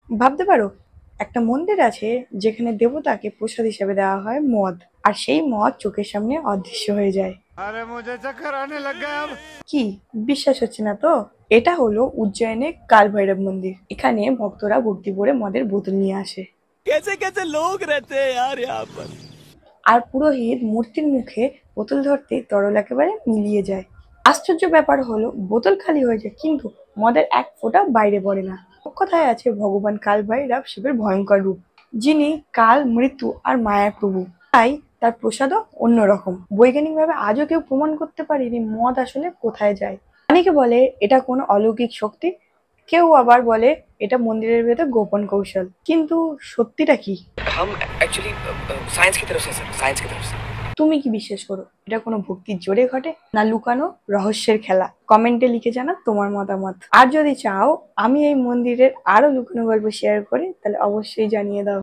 ভাবতে পারো, একটা মন্দির আছে যেখানে দেবতাকে প্রসাদ হিসেবে দেওয়া হয় মদ, আর সেই মদ চোখের সামনে অদৃশ্য হয়ে যায়। अरे मुझे चक्कर आने लग गया अब। কি, বিশ্বাস হচ্ছে না তো? এটা হলো উজ্জয়নে কাল ভৈরব মন্দির। এখানে ভক্তরা ভক্তি ভরে মদের বোতল নিয়ে আসে। कैसे कैसे लोग रहते हैं यार यहाँ पर। আর পুরোহিত মূর্তির মুখে বোতল ধরতে তরল একেবারে মিলিয়ে যায়। আশ্চর্য ব্যাপার হলো বোতল খালি হয়ে যায়, কিন্তু মদের এক ফোঁটা বাইরে পড়ে না। কথায় আছে ভগবান কাল ভৈরব শিবের ভয়ঙ্কর রূপ, যিনি কাল, মৃত্যু আর মায়ার প্রভু। তাই তার প্রসাদও অন্যরকম। বৈজ্ঞানিকভাবে আজও কেউ প্রমাণ করতে পারেনি মদ আসলে কোথায় যায়। অনেকে বলে এটা কোনো অলৌকিক শক্তি, কেউ আবার বলে এটা মন্দিরের ভেতর গোপন কৌশল। কিন্তু সত্যিটা কি? हम एक्चुअली साइंस की तरफ से सर, साइंस की तरफ से। তুমি কি বিশ্বাস করো এটা কোনো ভক্তির জোরে ঘটে, না লুকানো রহস্যের খেলা? কমেন্টে লিখে জানা তোমার মতামত। আর যদি চাও আমি এই মন্দিরের আরো লুকানো গল্প শেয়ার করি, তাহলে অবশ্যই জানিয়ে দাও।